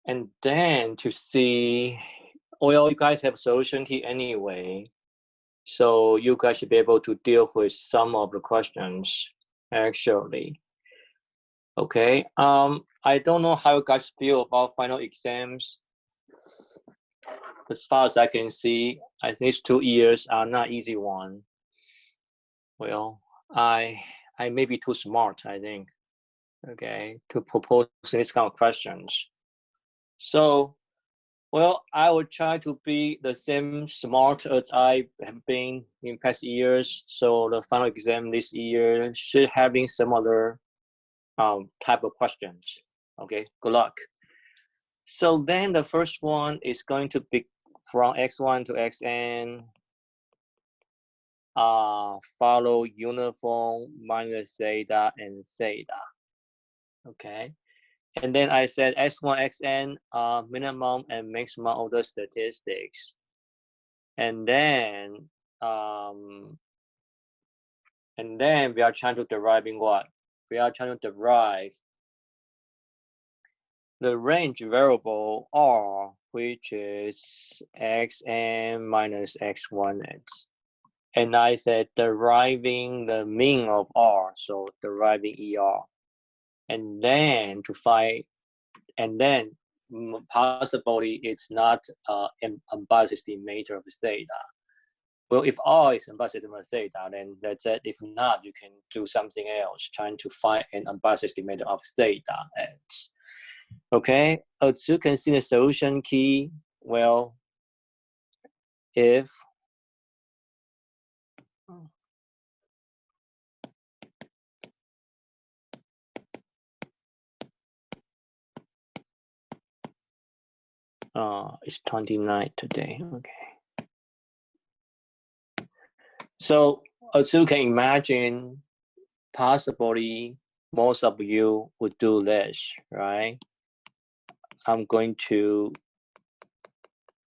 And then to see, well, you guys have solution key anyway, so you guys should be able to deal with some of the questions actually. Okay, I don't know how you guys feel about final exams. As far as I can see, I think these 2 years are not easy one. Well, I may be too smart, I think, okay, to propose this kind of questions. So, well, I will try to be the same smart as I have been in past years. So the final exam this year should having similar type of questions. Okay, good luck. So then the first one is going to be from x1 to xn. Follow uniform minus theta and theta. Okay. And then I said x1, xn minimum and maximum order statistics. And then we are trying to deriving what? We are trying to derive the range variable r, which is xn minus x1x. And I said deriving the mean of r, so deriving ER. And then to find, and then possibly it's not an unbiased estimator of theta. Well, if R is unbiased estimator of theta, then that's it. If not, you can do something else, trying to find an unbiased estimator of theta x. Okay, as you can see the solution key, well, if it's 29 today, okay. So as you can imagine, possibly most of you would do this, right? I'm going to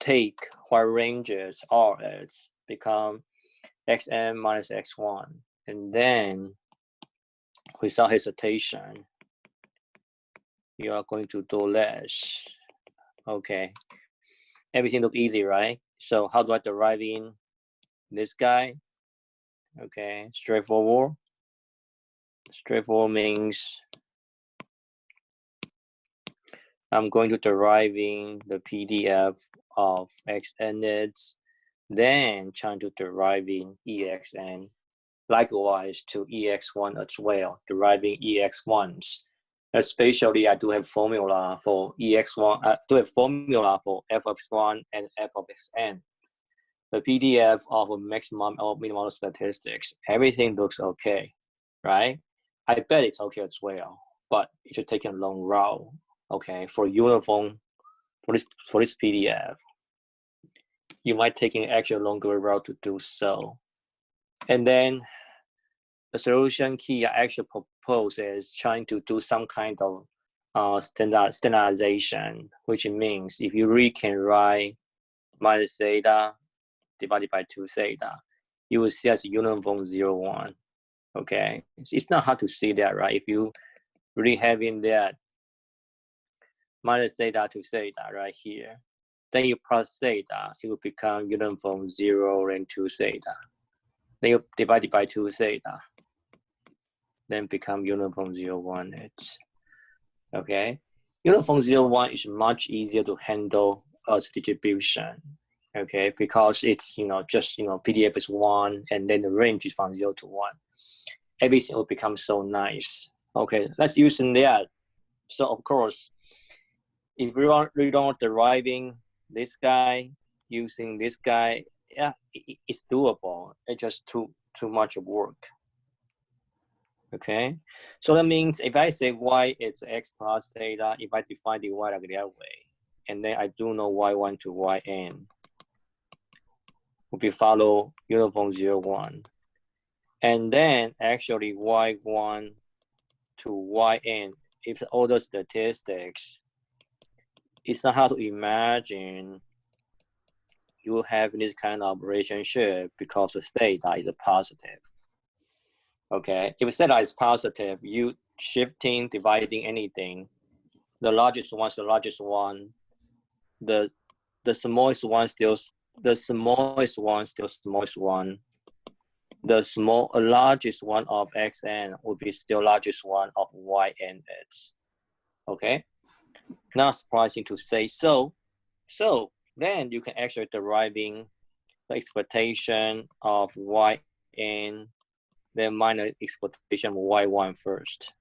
take what ranges R is, become xn minus x1, and then without hesitation, you are going to do this. Okay, everything look easy, right? So how do I derive in this guy? Okay, straightforward. Straightforward means I'm going to derive in the PDF of xn, then trying to derive in exn. Likewise to ex1 as well, deriving ex1s. Especially I do have formula for ex1, I do have formula for f of x1 and f of xn. The PDF of maximum or minimum statistics, everything looks okay, right? I bet it's okay as well, but it should take a long route, okay, for uniform, for this PDF. You might take an actual longer route to do so. And then the solution key I actually propose is trying to do some kind of standardization, which means if you really can write minus theta divided by 2 theta, you will see as uniform 0, 1. Okay, it's not hard to see that, right? If you really having that minus theta to theta right here, then you plus theta, it will become uniform 0 and 2 theta. Then you divide it by 2 theta, then become uniform 0, 1. It's okay. Uniform 0, 1 is much easier to handle as distribution. Okay, because it's just PDF is 1 and then the range is from 0 to 1. Everything will become so nice. Okay, let's use that. So of course, if we don't deriving this guy using this guy, yeah, it's doable. It's just too much work. Okay, so that means if I say y it's x plus theta, if I define the y like that way, and then I do know y1 to yn, if we follow uniform 0, 1, and then actually y1 to yn, if the order statistics, it's not hard to imagine you have this kind of relationship because the theta is a positive. Okay, if theta is positive, you shifting, dividing anything, the largest one is the largest one. The smallest one still the smallest one still smallest one. The largest one of xn would be still largest one of yn is. Okay, not surprising to say so. So then you can actually deriving the expectation of yn, then minus expectation of y1 first.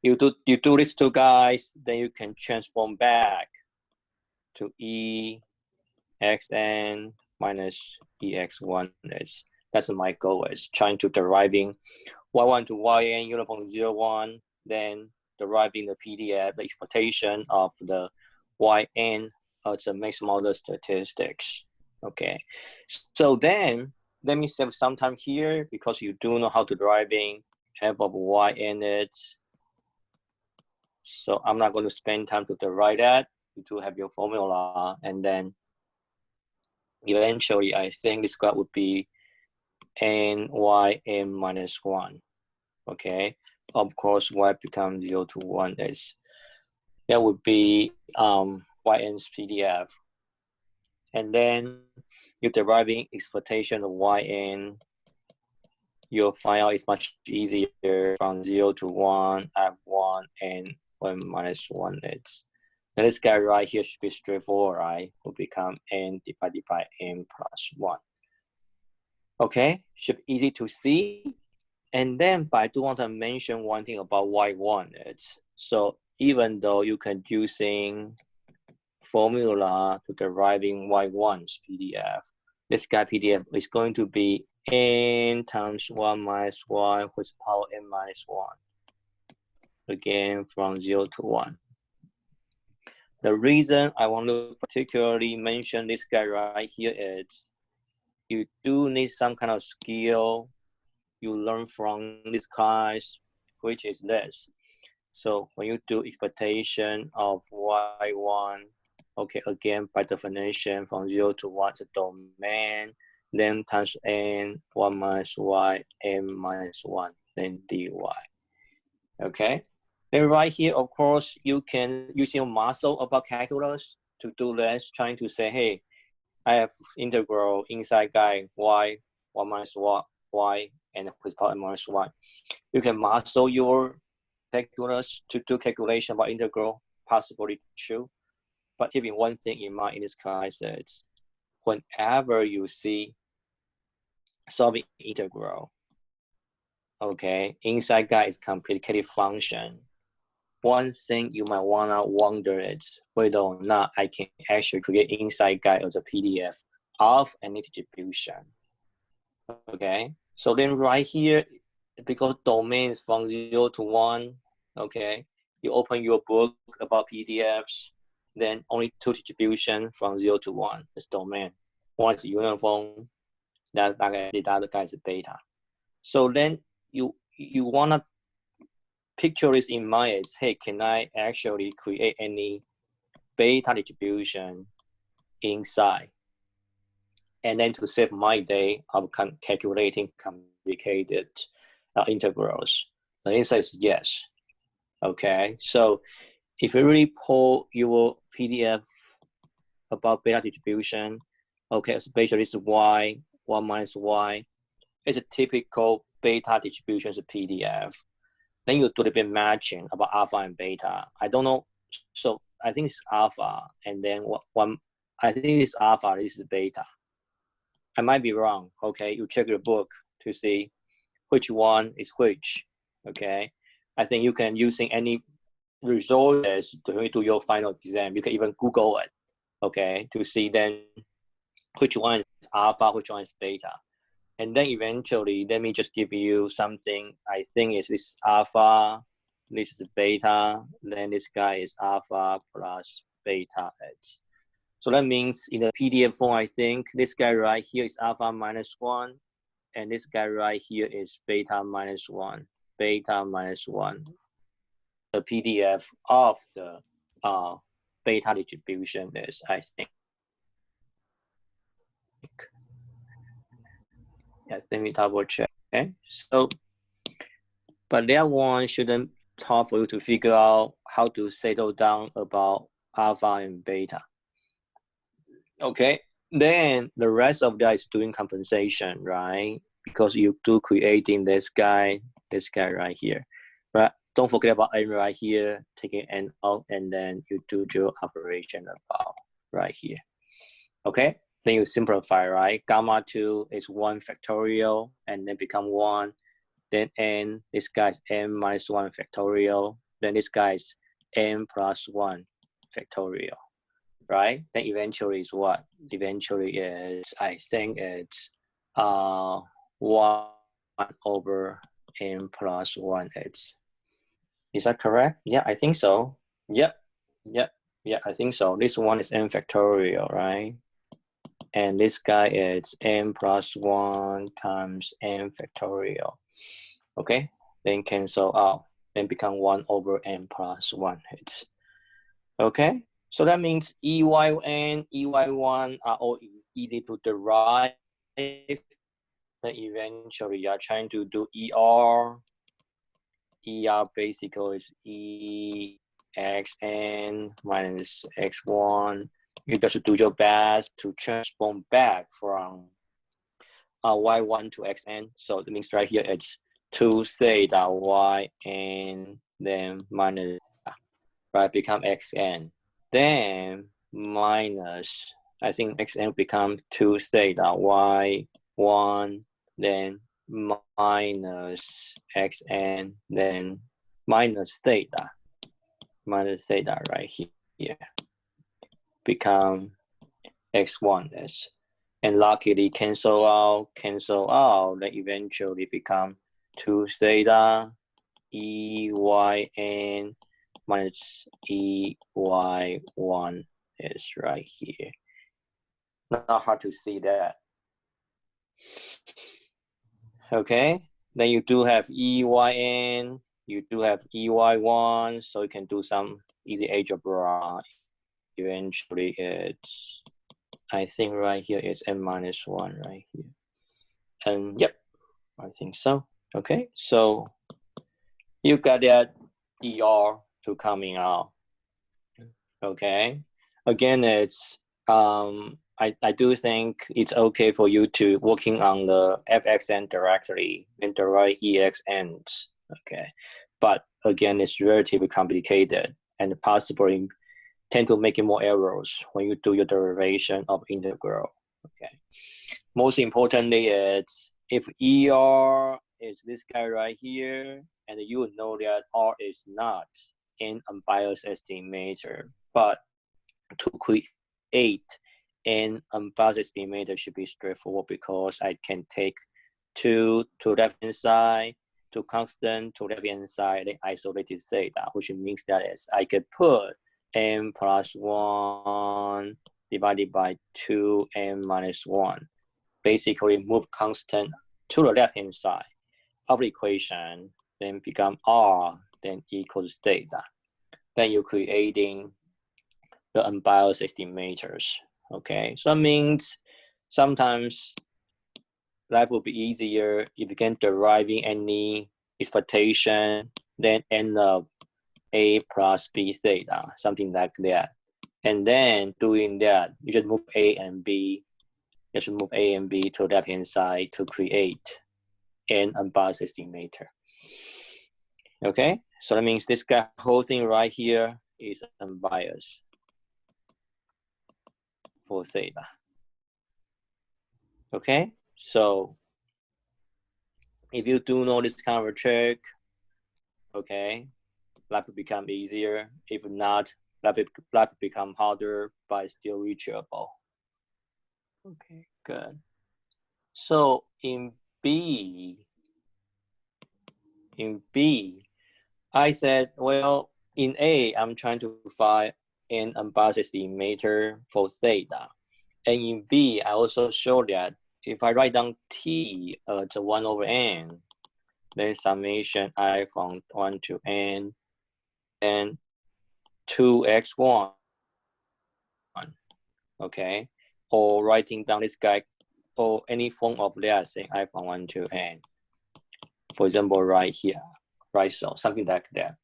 You do this two guys, then you can transform back to exn minus ex1 is. That's my goal, is trying to deriving y1 to yn uniform 0, 1, then deriving the PDF, the expectation of the yn as a mixed model statistics. Okay, so then let me save some time here because you do know how to deriving f of yn it. So I'm not going to spend time to derive that. You do have your formula, and then eventually I think this graph would be n minus 1. Okay, of course y becomes 0 to 1 is that would be yn's PDF, and then you're deriving expectation of yn. You'll find out it's much easier from 0 to 1 f1 and 1 minus 1 is. Now this guy right here should be straightforward, right? Will become n divided by n plus 1. Okay, should be easy to see. And then, but I do want to mention one thing about y1 is, so even though you can using formula to deriving y1's PDF, this guy PDF is going to be n times 1 minus 1 with power n minus 1. Again, from 0 to 1. The reason I want to particularly mention this guy right here is you do need some kind of skill you learn from this class, which is this. So when you do expectation of y1, okay, again, by definition, from 0 to 1 is a domain, then times n, 1 minus y, n minus 1, then dy. Okay? Then right here, of course, you can use your muscle about calculus to do this, trying to say, hey, I have integral inside guy y, 1 minus y, and with power n minus 1. You can muscle your calculus to do calculation about integral, possibly true. But keeping one thing in mind in this class is whenever you see solving integral, okay, inside guy is complicated function. One thing you might wanna wonder is whether or not I can actually create inside guide as a PDF of any distribution. Okay, so then right here, because domain is from 0 to 1, okay, you open your book about PDFs, then only 2 distribution from 0 to 1 is domain. One is uniform, the other guy is beta. So then you wanna picture this in mind is, hey, can I actually create any beta distribution inside? And then to save my day of calculating complicated integrals, the answer is yes. Okay, so if you really pull your PDF about beta distribution, okay, especially this y, 1 minus y, it's a typical beta distribution PDF. Then you do a bit matching about alpha and beta. I don't know. So I think it's alpha, and then I think it's alpha, this is beta. I might be wrong. Okay, you check your book to see which one is which. Okay, I think you can using any resources to do your final exam. You can even Google it. Okay, to see then which one is alpha, which one is beta. And then eventually, let me just give you something. I think is this alpha, this is beta, then this guy is alpha plus beta x. So that means in the PDF form, I think this guy right here is alpha minus 1, and this guy right here is beta minus 1, beta minus 1. The PDF of the beta distribution is, I think. Let me double check. Okay, so but that one shouldn't hard for you to figure out how to settle down about alpha and beta. Okay, then the rest of that is doing compensation, right? Because you do creating this guy right here, right? Don't forget about n right here, taking n out, and then you do your operation about right here. Okay, then you simplify, right? Gamma 2 is 1 factorial, and then become 1. Then n, this guy is n minus 1 factorial. Then this guy is n plus 1 factorial, right? Then eventually is what? Eventually is, I think it's 1 over n plus 1x. Is that correct? Yeah, I think so. Yep, I think so. This one is n factorial, right? And this guy is n plus 1 times n factorial. Okay, then cancel out, then become 1 over n plus 1. It's okay. So that means EYN, EY1 are all easy to derive. Then eventually you are trying to do ER. ER basically is EXN minus X1. You just do your best to transform back from Y1 to XN. So it means right here it's 2 theta Y and then minus, right, become XN. Then minus, I think XN become 2 theta Y1, then minus XN, then minus theta right here, become X1s. And luckily cancel out, then eventually become 2 theta EYN minus EY1 is right here. Not hard to see that. Okay, then you do have EYN, you do have EY1, so you can do some easy algebra. Eventually it's, I think right here it's n minus 1 right here. And yep, I think so. Okay, so you got that ER to coming out. Okay, again, it's I do think it's okay for you to working on the FXN directly and the right EXNs. Okay, but again, it's relatively complicated and possibly tend to make more errors when you do your derivation of integral. Okay, most importantly, it's if ER is this guy right here, and you know that R is not an unbiased estimator, but to create an unbiased estimator should be straightforward because I can take 2 to left hand side, 2 constant to left hand side, then isolated theta, which means that is I could put n plus 1 divided by 2n minus 1. Basically move constant to the left hand side of the equation, then become R, then equals theta. Then you're creating the unbiased estimators. Okay, so that means sometimes life will be easier if you can deriving any expectation, then end up A plus B theta, something like that. And then doing that, you just move A and B. You should move A and B to the left hand side to create an unbiased estimator. Okay, so that means this guy, whole thing right here is unbiased for theta. Okay, so if you do know this kind of a trick, okay, life will become easier. If not, life will become harder, but still reachable. Okay, good. So in B, I said, well, in A, I'm trying to find an unbiased estimator for theta. And in B, I also show that if I write down T as 1 over n, then summation I from 1 to n, and 2x1, okay? Or writing down this guy, or any form of that, saying I from 1 to n. For example, right here. right? So something like that.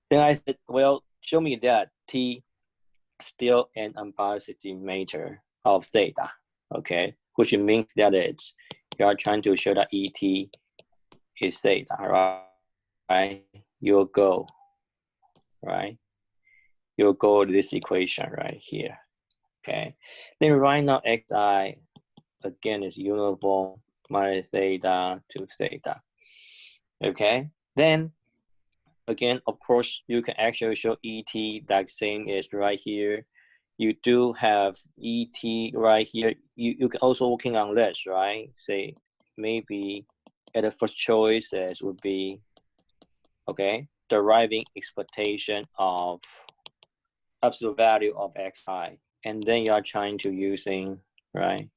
Then I said, well, show me that T still an unbiased estimator of theta, okay? Which means that it's, you are trying to show that ET is theta, right? Your goal, right? Your goal is this equation right here, okay? Then right now, xi, again, is uniform minus theta to theta, okay? Then again, of course, you can actually show ET that same is right here. You do have ET right here. You can also working on this, right? Say maybe at the first choices would be, okay, deriving expectation of absolute value of xi. And then you are trying to using, right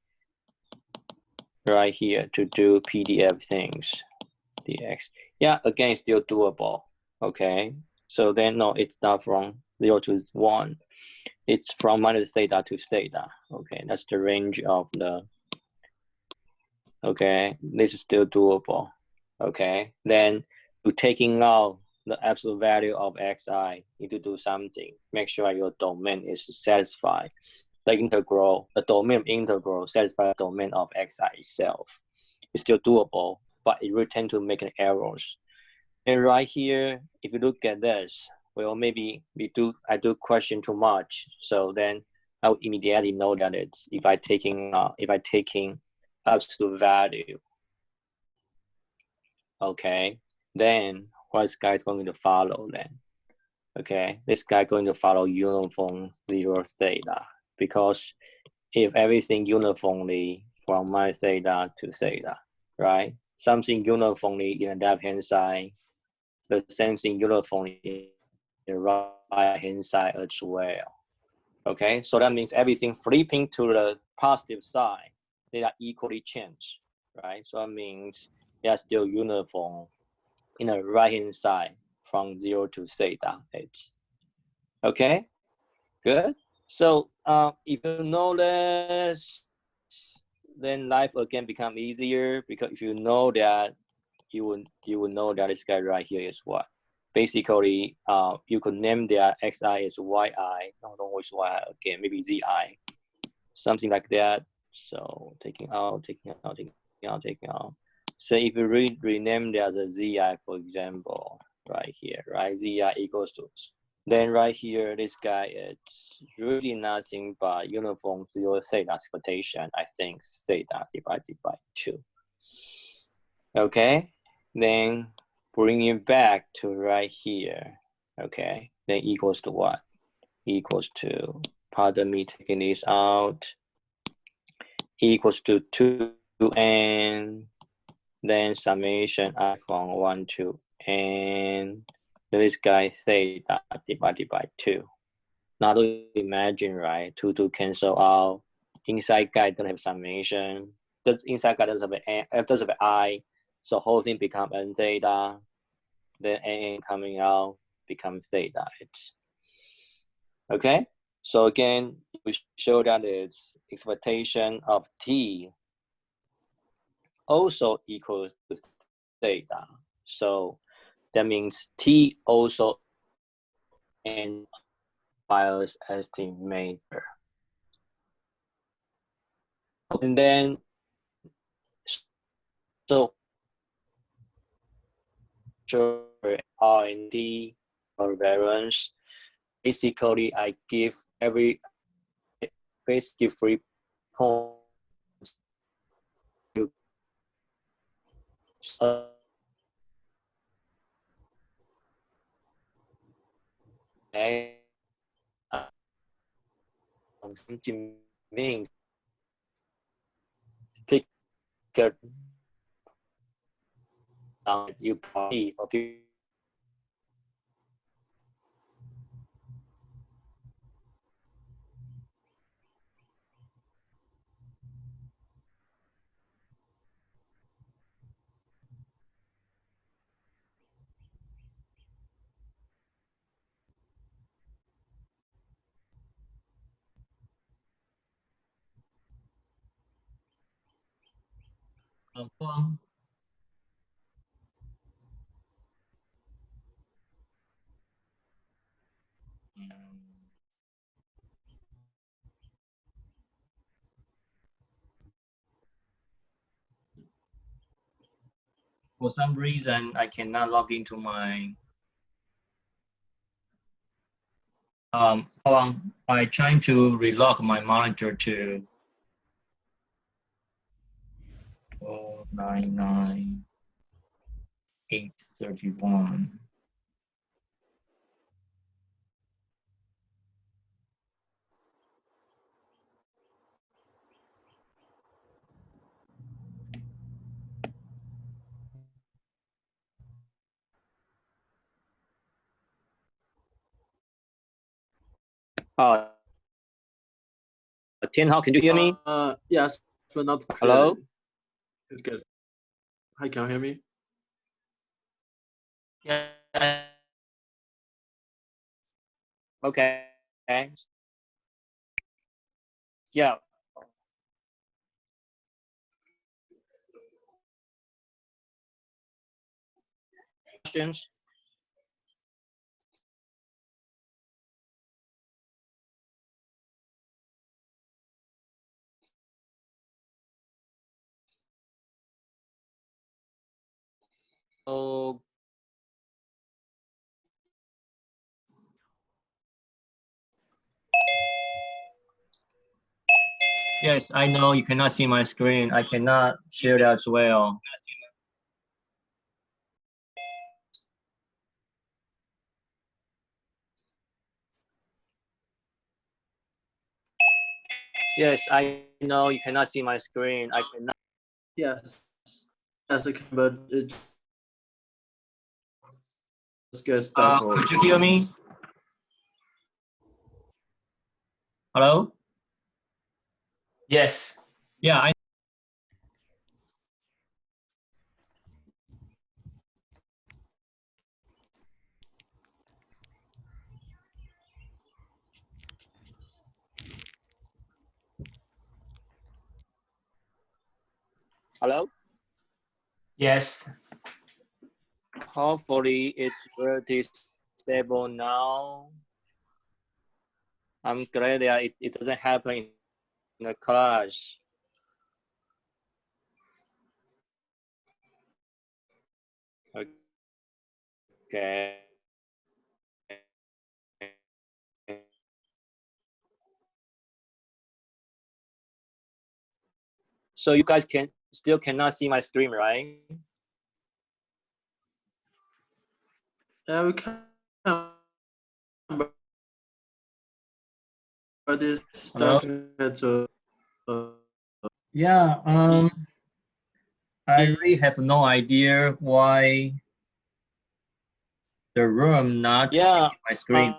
here to do PDF things, dx. Yeah, again, it's still doable, okay? So then, no, it's not from 0 to 1. It's from minus theta to theta, okay? That's the range of the, okay? This is still doable, okay? Then to taking out the absolute value of xi, you need to do something. Make sure your domain is satisfied. The integral, the domain of integral satisfies the domain of xi itself. It's still doable, but it will tend to make errors. And right here, if you look at this, well, maybe I do question too much. So then I would immediately know that it's if I taking absolute value, okay, then what is guy going to follow then? Okay, this guy going to follow uniform 0 theta, because if everything uniformly from my theta to theta, right? Something uniformly in the left-hand side, the same thing uniformly in the right-hand side as well. Okay, so that means everything flipping to the positive side, they are equally changed, right? So that means they are still uniform in the right-hand side from 0 to theta h. Okay, good. So if you know this, then life again become easier, because if you know that, you will know that this guy right here is what. Basically, you could name their xi as yi. No, don't always yi again. Maybe zi, something like that. So taking out. So if you rename that as a zi, for example, right here, right? Zi equals to. Then right here, this guy is really nothing but uniform 0 theta expectation. I think theta divided by 2. Okay, then bring it back to right here. Okay, then equals to what? Equals to, pardon me taking this out, equals to 2n, then summation I from 1 to n, this guy theta divided by 2. Now to imagine, right? 2 cancel out. Inside guy don't have summation. The inside guy doesn't have I, so whole thing become n theta. Then n coming out becomes theta. Okay. So again, we show that its expectation of t also equals to theta. So that means t also an bias estimator. And then, so sure R&D or variance, basically I give basically 3 points to something means pick you party of you. For some reason, I cannot log into my. Hold on. I trying to relog my monitor to 499,831. Tian Hao, can you hear me? Yes, but not Hello? clearly. Good. Hi, can you hear me? Yeah. Okay. Yeah. Questions? Oh. Yes, I know you cannot see my screen. I cannot share that as well. Yes, I know you cannot see my screen. I cannot. Yes. Yes, I can, but it just gets stuck. Could you hear me? Hello? Yes. Yeah, I. Hello? Yes. Hopefully it's pretty stable now. I'm glad that it doesn't happen in the class. Okay. So you guys still cannot see my screen, right? Yeah, we can, but it's stuck at Yeah, I really have no idea why the room not showing my screen.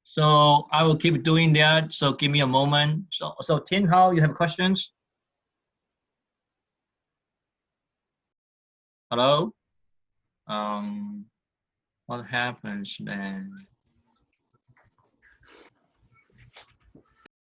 So I will keep doing that. So give me a moment. So Tin Hao, you have questions? Hello? What happens then?